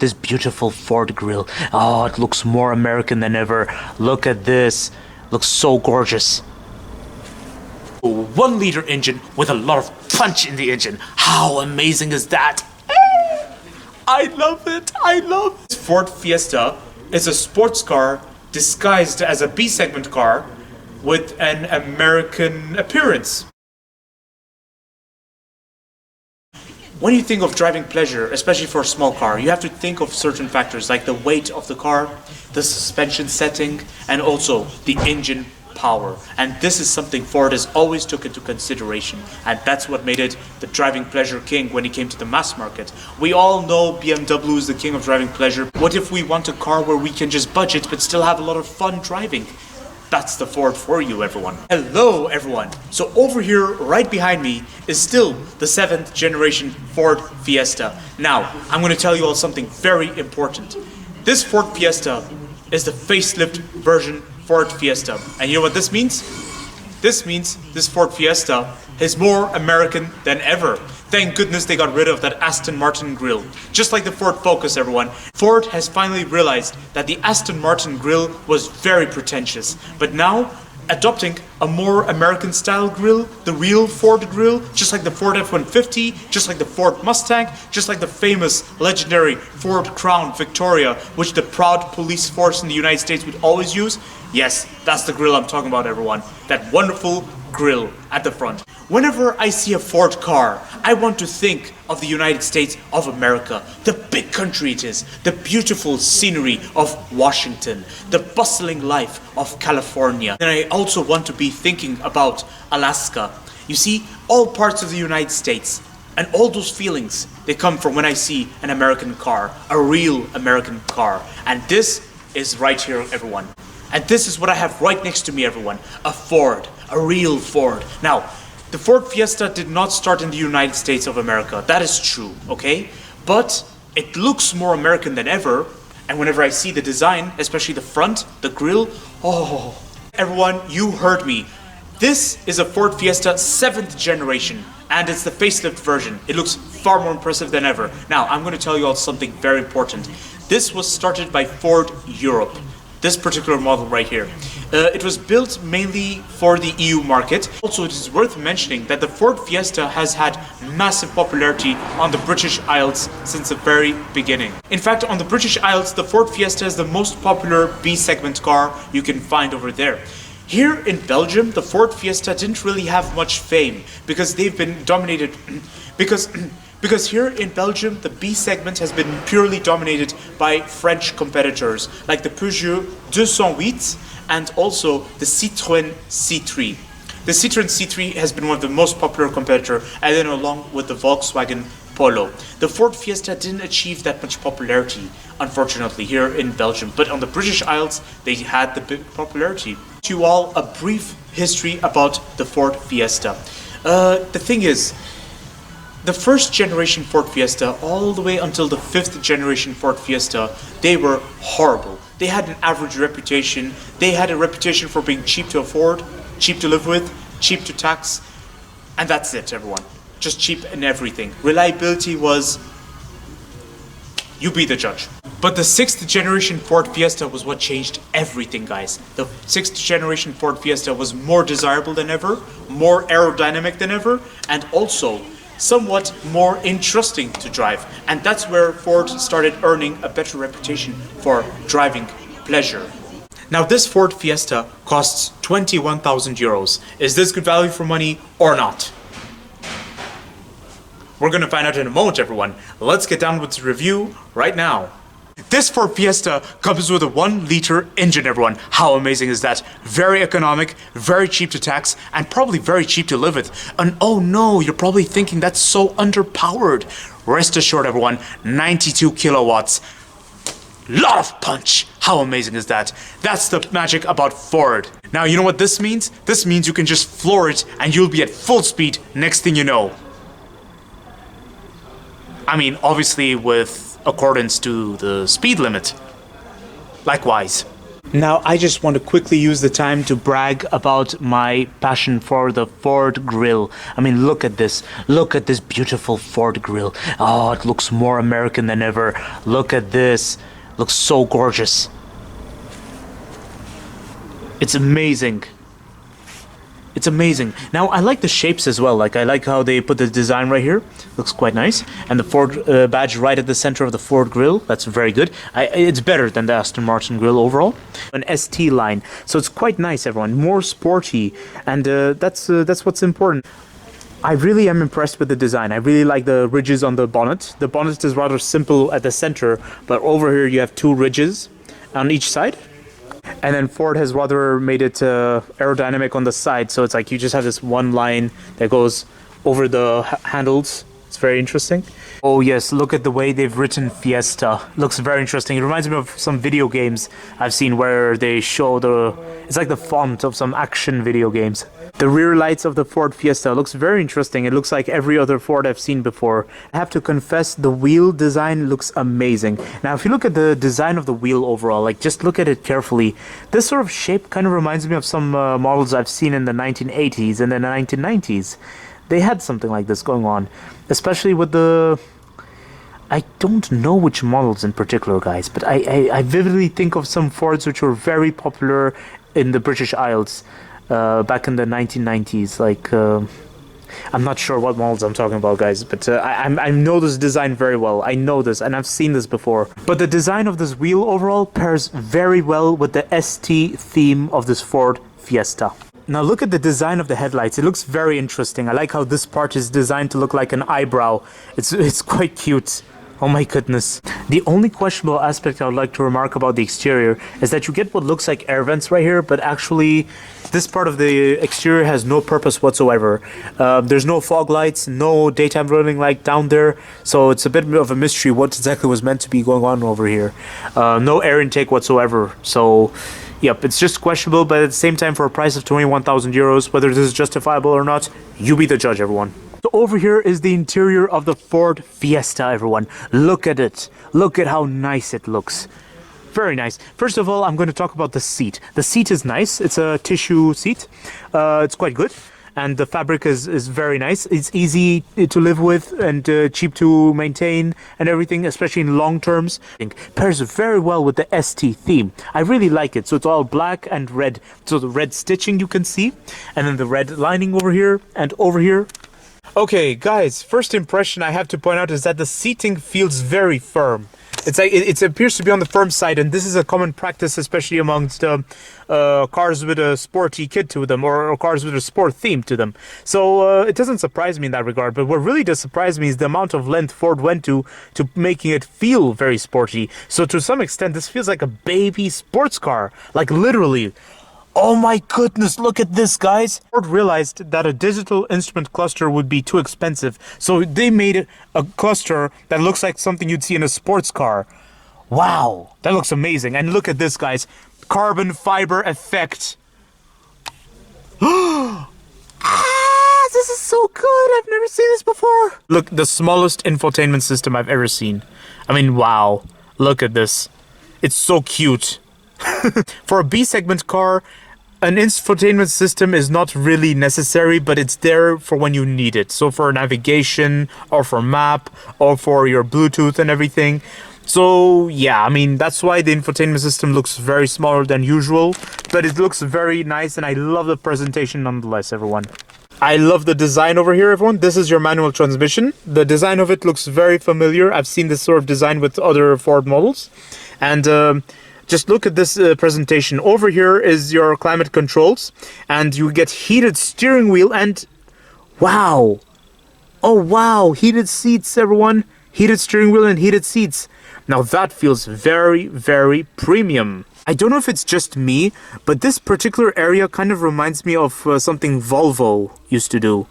This beautiful Ford grille. Oh, it looks more American than ever. Look at this. Looks so gorgeous. 1-liter engine with a lot of punch in the engine. How amazing is that? I love it. I love it. Ford Fiesta is a sports car disguised as a B-segment car with an American appearance. When you think of driving pleasure, especially for a small car, you have to think of certain factors like the weight of the car, the suspension setting, and also the engine power. And this is something Ford has always took into consideration, and that's what made it the driving pleasure king when it came to the mass market. We all know BMW is the king of driving pleasure. What if we want a car where we can just budget but still have a lot of fun driving? That's the Ford for you, everyone. Hello, everyone. So over here, right behind me, is still the 7th generation Ford Fiesta. Now, I'm going to tell you all something very important. This Ford Fiesta is the facelift version Ford Fiesta. And you know what this means? This means this Ford Fiesta is more American than ever. Thank goodness they got rid of that Aston Martin grille. Just like the Ford Focus, everyone. Ford has finally realized that the Aston Martin grille was very pretentious. But now, adopting a more American style grille, the real Ford grille, just like the Ford F-150, just like the Ford Mustang, just like the famous legendary Ford Crown Victoria, which the proud police force in the United States would always use. Yes, that's the grille I'm talking about, everyone. That wonderful grille at the front. Whenever I see a Ford car, I want to think of the United States of America, the big country it is, the beautiful scenery of Washington, the bustling life of California. And I also want to be thinking about Alaska. You see, all parts of the United States, and all those feelings, they come from when I see an American car, a real American car. And this is right here, everyone. And this is what I have right next to me, everyone. A Ford, a real Ford. Now, the Ford Fiesta did not start in the United States of America. That is true, okay? But it looks more American than ever. And whenever I see the design, especially the front, the grille, oh. Everyone, you heard me. This is a Ford Fiesta 7th generation, and it's the facelift version. It looks far more impressive than ever. Now, I'm going to tell you all something very important. This was started by Ford Europe. This particular model right here. It was built mainly for the EU market. Also, it is worth mentioning that the Ford Fiesta has had massive popularity on the British Isles since the very beginning. In fact, on the British Isles, the Ford Fiesta is the most popular B-segment car you can find over there. Here in Belgium, the Ford Fiesta didn't really have much fame because they've been dominated because here in Belgium, the B segment has been purely dominated by French competitors like the Peugeot 208 and also the Citroën C3. The Citroën C3 has been one of the most popular competitors, and then along with the Volkswagen Polo. The Ford Fiesta didn't achieve that much popularity, unfortunately, here in Belgium, but on the British Isles, they had the big popularity. To you all, a brief history about the Ford Fiesta. The thing is, the first generation Ford Fiesta, all the way until the 5th generation Ford Fiesta, they were horrible. They had an average reputation. They had a reputation for being cheap to afford, cheap to live with, cheap to tax, and that's it, everyone. Just cheap in everything. Reliability was, you be the judge. But the 6th generation Ford Fiesta was what changed everything, guys. The 6th generation Ford Fiesta was more desirable than ever, more aerodynamic than ever, and also somewhat more interesting to drive. And that's where Ford started earning a better reputation for driving pleasure. Now, this Ford Fiesta costs 21,000 euros. Is this good value for money or not? We're gonna find out in a moment, everyone. Let's get down with the review right now. This Ford Fiesta comes with a 1-liter engine, everyone. How amazing is that? Very economic, very cheap to tax, and probably very cheap to live with. And oh no, you're probably thinking that's so underpowered. Rest assured, everyone, 92 kilowatts. Lot of punch. How amazing is that? That's the magic about Ford. Now, you know what this means? This means you can just floor it and you'll be at full speed next thing you know. I mean, obviously with accordance to the speed limit. Likewise. Now, I just want to quickly use the time to brag about my passion for the Ford grille. I mean, look at this. Look at this beautiful Ford grille. Oh, it looks more American than ever. Look at this. Looks so gorgeous. It's amazing. It's amazing. Now, I like the shapes as well. Like, I like how they put the design right here. Looks quite nice. And the Ford badge right at the center of the Ford grille. That's very good. It's better than the Aston Martin grille overall. An ST line. So it's quite nice, everyone. More sporty. And that's what's important. I really am impressed with the design. I really like the ridges on the bonnet. The bonnet is rather simple at the center. But over here, you have two ridges on each side. And then Ford has rather made it aerodynamic on the side, so it's like you just have this one line that goes over the handles. It's very interesting. Oh yes, look at the way they've written Fiesta. Looks very interesting. It reminds me of some video games I've seen where they show it's like the font of some action video games. The rear lights of the Ford Fiesta looks very interesting. It looks like every other Ford I've seen before. I have to confess, the wheel design looks amazing. Now, if you look at the design of the wheel overall, like just look at it carefully. This sort of shape kind of reminds me of some models I've seen in the 1980s and the 1990s. They had something like this going on, especially with the... I don't know which models in particular, guys, but I vividly think of some Fords which were very popular in the British Isles back in the 1990s. Like, I'm not sure what models I'm talking about, guys, but I know this design very well. I know this, and I've seen this before. But the design of this wheel overall pairs very well with the ST theme of this Ford Fiesta. Now look at the design of the headlights. It looks very interesting. I like how this part is designed to look like an eyebrow. It's quite cute. Oh my goodness. The only questionable aspect I would like to remark about the exterior is that you get what looks like air vents right here, but actually this part of the exterior has no purpose whatsoever. There's no fog lights, no daytime running light down there, so it's a bit of a mystery what exactly was meant to be going on over here. No air intake whatsoever, so yep, it's just questionable, but at the same time, for a price of 21,000 euros, whether this is justifiable or not, you be the judge, everyone. So over here is the interior of the Ford Fiesta, everyone. Look at it. Look at how nice it looks. Very nice. First of all, I'm going to talk about the seat. The seat is nice. It's a tissue seat. It's quite good. And the fabric is very nice. It's easy to live with and cheap to maintain and everything, especially in long terms. It pairs very well with the ST theme. I really like it. So it's all black and red. So the red stitching you can see. And then the red lining over here and over here. Okay, guys, first impression I have to point out is that the seating feels very firm. It's like it appears to be on the firm side, and this is a common practice, especially amongst cars with a sporty kit to them, or cars with a sport theme to them. So it doesn't surprise me in that regard. But what really does surprise me is the amount of length Ford went to making it feel very sporty. So to some extent, this feels like a baby sports car, like literally. Oh my goodness, look at this, guys. Ford realized that a digital instrument cluster would be too expensive, so they made a cluster that looks like something you'd see in a sports car. Wow, that looks amazing. And look at this, guys. Carbon fiber effect. Ah, this is so good. I've never seen this before. Look, the smallest infotainment system I've ever seen. I mean, wow. Look at this. It's so cute. For a B-segment car, an infotainment system is not really necessary, but it's there for when you need it. So for navigation, or for map, or for your Bluetooth and everything. So yeah, I mean, that's why the infotainment system looks very smaller than usual, but it looks very nice, and I love the presentation nonetheless, everyone. I love the design over here, everyone. This is your manual transmission. The design of it looks very familiar. I've seen this sort of design with other Ford models. And just look at this presentation. Over here is your climate controls, and you get heated steering wheel and wow. Oh wow, heated seats, everyone. Heated steering wheel and heated seats. Now that feels very, very premium. I don't know if it's just me, but this particular area kind of reminds me of something Volvo used to do.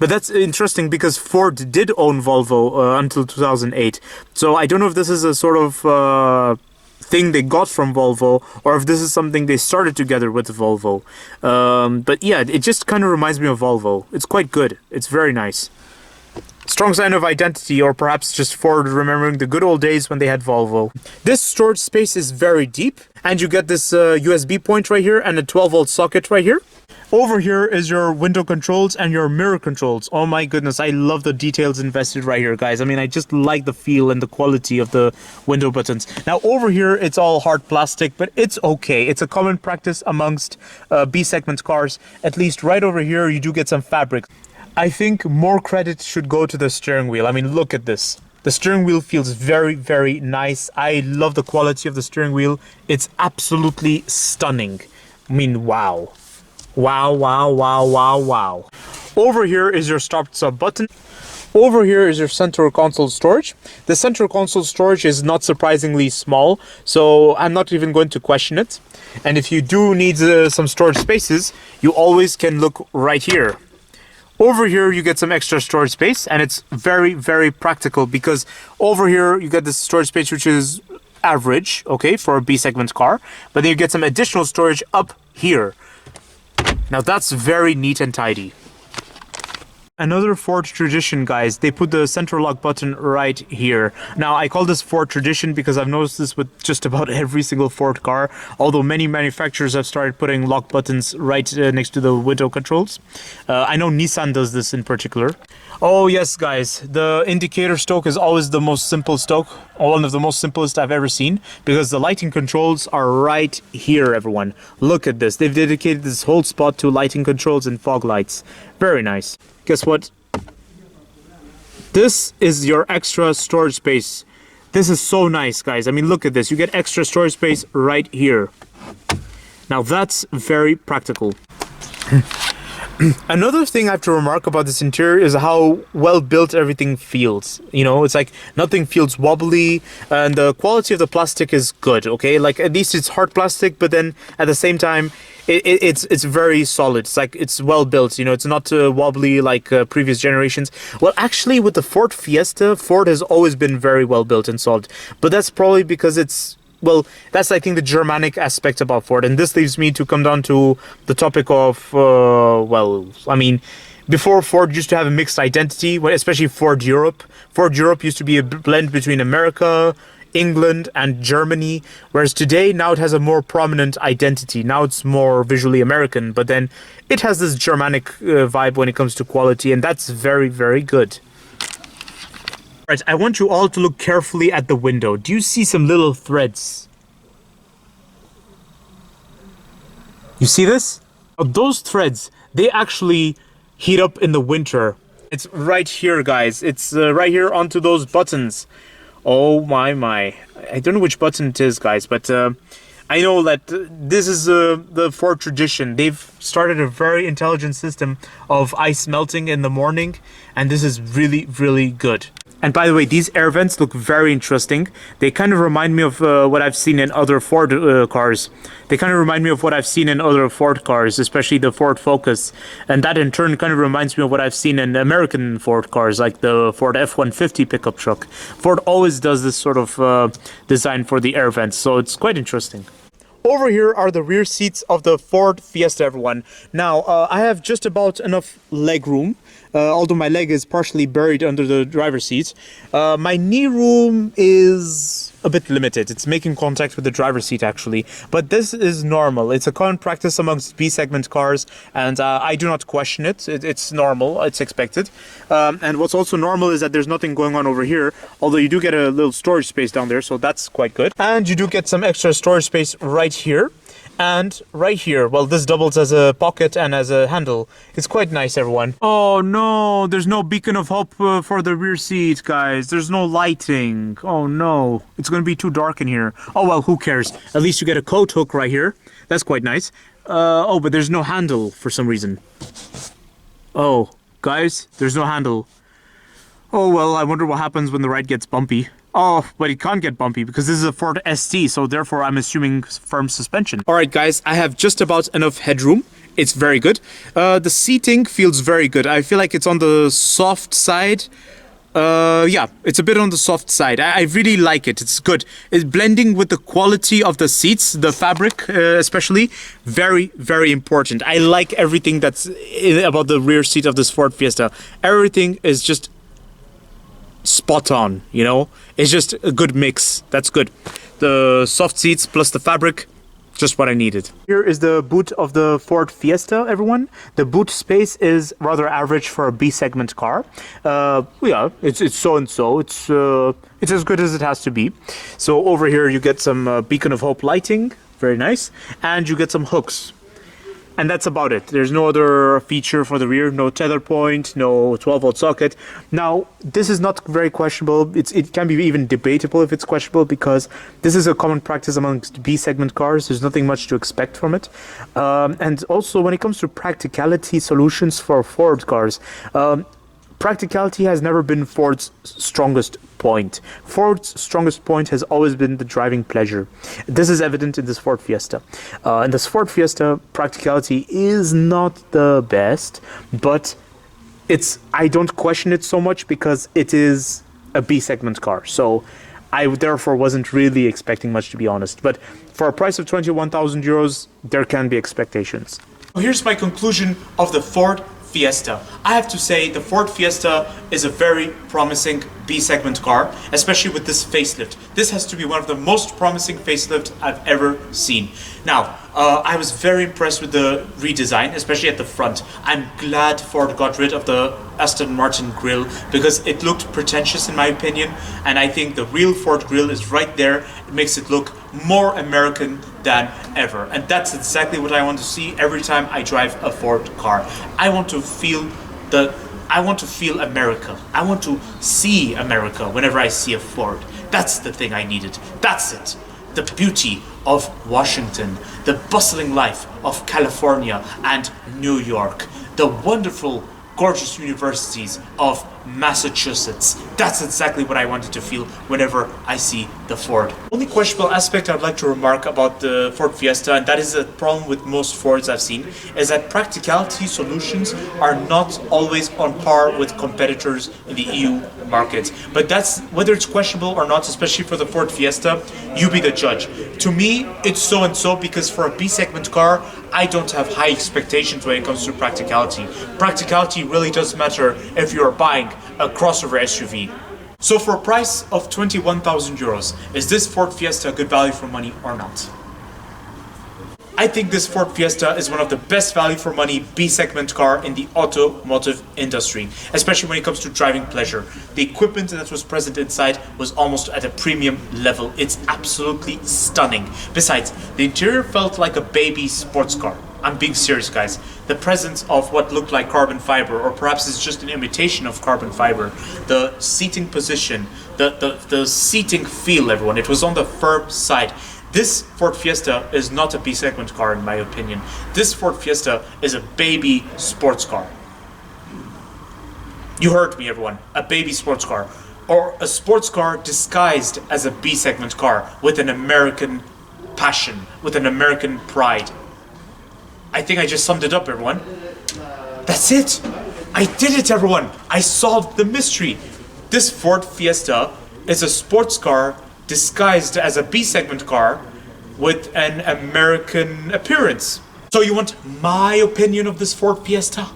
But that's interesting because Ford did own Volvo until 2008. So I don't know if this is a sort of thing they got from Volvo, or if this is something they started together with Volvo. But yeah, it just kind of reminds me of Volvo. It's quite good. It's very nice. Strong sign of identity, or perhaps just Ford remembering the good old days when they had Volvo. This storage space is very deep, and you get this USB point right here and a 12-volt socket right here. Over here is your window controls and your mirror controls. Oh my goodness, I love the details invested right here, guys. I mean, I just like the feel and the quality of the window buttons. Now over here, it's all hard plastic, but it's okay. It's a common practice amongst B-segment cars. At least right over here, you do get some fabric. I think more credit should go to the steering wheel. I mean, look at this. The steering wheel feels very, very nice. I love the quality of the steering wheel. It's absolutely stunning. I mean, wow. Wow, wow, wow, wow, wow. Over here is your start-stop button. Over here is your central console storage. The central console storage is not surprisingly small, so I'm not even going to question it. And if you do need some storage spaces, you always can look right here. Over here, you get some extra storage space, and it's very, very practical because over here, you get this storage space, which is average, okay, for a B-segment car. But then you get some additional storage up here. Now that's very neat and tidy. Another Ford tradition, guys, they put the central lock button right here. Now, I call this Ford tradition because I've noticed this with just about every single Ford car, although many manufacturers have started putting lock buttons right next to the window controls. I know Nissan does this in particular. Oh yes, guys, the indicator stroke is always the most simple stroke, one of the most simplest I've ever seen, because the lighting controls are right here, everyone. Look at this. They've dedicated this whole spot to lighting controls and fog lights. Very nice. Guess what? This is your extra storage space. This is so nice, guys. I mean, look at this. You get extra storage space right here. Now, that's very practical. Another thing I have to remark about this interior is how well built everything feels. You know, it's like nothing feels wobbly, and the quality of the plastic is good, okay? Like, at least it's hard plastic, but then at the same time, it's very solid. It's like it's well built, you know, it's not wobbly like previous generations. Well, actually, with the Ford Fiesta, Ford has always been very well built and solid, but that's probably because it's, well, that's, I think, the Germanic aspect about Ford. And this leaves me to come down to the topic of, well, I mean, before Ford used to have a mixed identity, especially Ford Europe. Ford Europe used to be a blend between America, England, and Germany, whereas today, now it has a more prominent identity. Now it's more visually American, but then it has this Germanic vibe when it comes to quality, and that's very, very good. Right, I want you all to look carefully at the window. Do you see some little threads? You see this? Those threads, they actually heat up in the winter. It's right here, guys. It's right here onto those buttons. Oh my. I don't know which button it is, guys, but I know that this is the Ford tradition. They've started a very intelligent system of ice melting in the morning, and this is really, really good. And by the way, these air vents look very interesting. They kind of remind me of what I've seen in other Ford cars. They kind of remind me of what I've seen in other Ford cars, especially the Ford Focus. And that in turn kind of reminds me of what I've seen in American Ford cars, like the Ford F-150 pickup truck. Ford always does this sort of design for the air vents, so it's quite interesting. Over here are the rear seats of the Ford Fiesta, everyone. Now, I have just about enough leg room, although my leg is partially buried under the driver's seat. My knee room is a bit limited. It's making contact with the driver's seat, actually. But this is normal. It's a common practice amongst B-segment cars, and I do not question it. It's normal. It's expected. And what's also normal is that there's nothing going on over here, although you do get a little storage space down there, so that's quite good. And you do get some extra storage space right here. And right here, well, this doubles as a pocket and as a handle. It's quite nice, everyone. Oh no, there's no beacon of hope for the rear seat, guys. There's no lighting. Oh no, it's gonna be too dark in here. Oh well, who cares? At least you get a coat hook right here. That's quite nice. Oh, but there's no handle for some reason. Oh, guys, there's no handle. Oh well, I wonder what happens when the ride gets bumpy. Oh, but it can't get bumpy because this is a Ford ST, so therefore I'm assuming firm suspension. Alright guys, I have just about enough headroom. It's very good. The seating feels very good. I feel like it's on the soft side. Yeah, it's a bit on the soft side. I really like it. It's good. It's blending with the quality of the seats, the fabric especially. Very, very important. I like everything that's about the rear seat of this Ford Fiesta. Everything is just spot on, you know? It's just a good mix. That's good. The soft seats plus the fabric, just what I needed. Here is the boot of the Ford Fiesta, everyone. The boot space is rather average for a B-segment car. Yeah, it's so and so. It's as good as it has to be. So over here you get some beacon of hope lighting, very nice, and you get some hooks. And that's about it. There's no other feature for the rear, no tether point, no 12-volt socket. Now, this is not very questionable. It can be even debatable if it's questionable, because this is a common practice amongst B-segment cars. There's nothing much to expect from it. And also, when it comes to practicality solutions for Ford cars, practicality has never been Ford's strongest point. Ford's strongest point has always been the driving pleasure. This is evident in this Ford Fiesta. In this Ford Fiesta, practicality is not the best, but I don't question it so much because it is a B-segment car. So I therefore wasn't really expecting much, to be honest. But for a price of 21,000 euros, there can be expectations. Here's my conclusion of the Ford Fiesta. I have to say the Ford Fiesta is a very promising B-segment car, especially with this facelift. This has to be one of the most promising facelifts I've ever seen. Now, I was very impressed with the redesign, especially at the front. I'm glad Ford got rid of the Aston Martin grille because it looked pretentious in my opinion, and I think the real Ford grille is right there. It makes it look more American than ever, and that's exactly what I want to see every time I drive a Ford car. I want to feel America. I want to see America whenever I see a Ford. That's the thing I needed. That's it. The beauty of Washington, the bustling life of California and New York, the wonderful, gorgeous universities of Massachusetts. That's exactly what I wanted to feel whenever I see the Ford. Only questionable aspect I'd like to remark about the Ford Fiesta, and that is a problem with most Fords I've seen, is that practicality solutions are not always on par with competitors in the EU market. But that's, whether it's questionable or not, especially for the Ford Fiesta, you be the judge. To me, it's so and so, because for a B-segment car, I don't have high expectations when it comes to practicality. Practicality really does matter if you're buying a crossover SUV. So for a price of 21,000 euros, is this Ford Fiesta a good value for money or not? I think this Ford Fiesta is one of the best value for money B-segment car in the automotive industry, especially when it comes to driving pleasure. The equipment that was present inside was almost at a premium level. It's absolutely stunning. Besides, the interior felt like a baby sports car. I'm being serious, guys. The presence of what looked like carbon fiber, or perhaps it's just an imitation of carbon fiber, the seating position, the seating feel, everyone, it was on the firm side. This Ford Fiesta is not a B-segment car in my opinion. This Ford Fiesta is a baby sports car. You heard me, everyone. A baby sports car. Or a sports car disguised as a B-segment car with an American passion, with an American pride. I think I just summed it up, everyone. That's it. I did it, everyone. I solved the mystery. This Ford Fiesta is a sports car disguised as a B-segment car with an American appearance. So you want my opinion of this Ford Fiesta?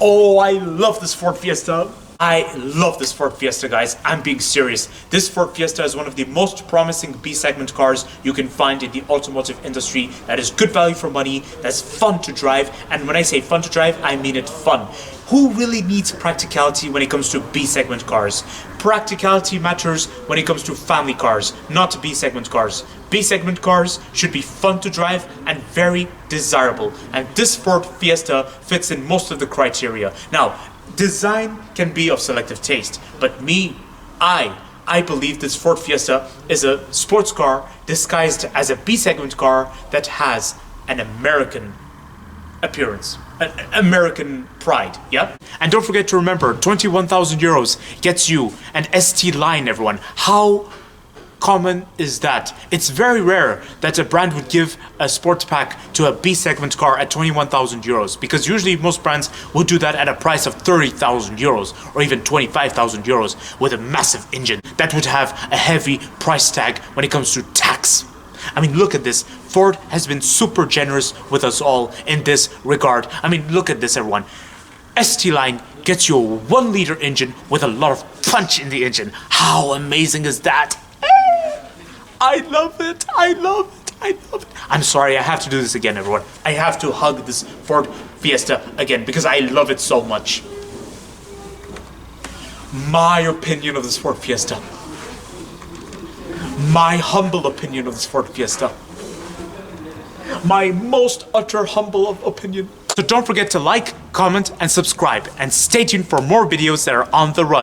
Oh, I love this Ford Fiesta. I love this Ford Fiesta, guys. I'm being serious. This Ford Fiesta is one of the most promising B-segment cars you can find in the automotive industry. That is good value for money, that's fun to drive, and when I say fun to drive, I mean it fun. Who really needs practicality when it comes to B-segment cars? Practicality matters when it comes to family cars, not B-segment cars. B-segment cars should be fun to drive and very desirable, and this Ford Fiesta fits in most of the criteria. Now, design can be of selective taste, but I believe this Ford Fiesta is a sports car disguised as a B-segment car that has an American appearance, an American pride, yeah? And don't forget to remember, 21,000 euros gets you an ST line, everyone. How common is that? It's very rare that a brand would give a sports pack to a B-segment car at 21,000 euros, because usually most brands would do that at a price of 30,000 euros or even 25,000 euros with a massive engine that would have a heavy price tag when it comes to tax. I mean, look at this. Ford has been super generous with us all in this regard. I mean, look at this, everyone. ST line gets you a 1-liter engine with a lot of punch in the engine. How amazing is that? I love it. I love it. I love it. I'm sorry, I have to do this again, everyone. I have to hug this Ford Fiesta again because I love it so much. My opinion of this Ford Fiesta. My humble opinion of this Ford Fiesta. My most utter humble opinion. So don't forget to like, comment, and subscribe, and stay tuned for more videos that are on the run.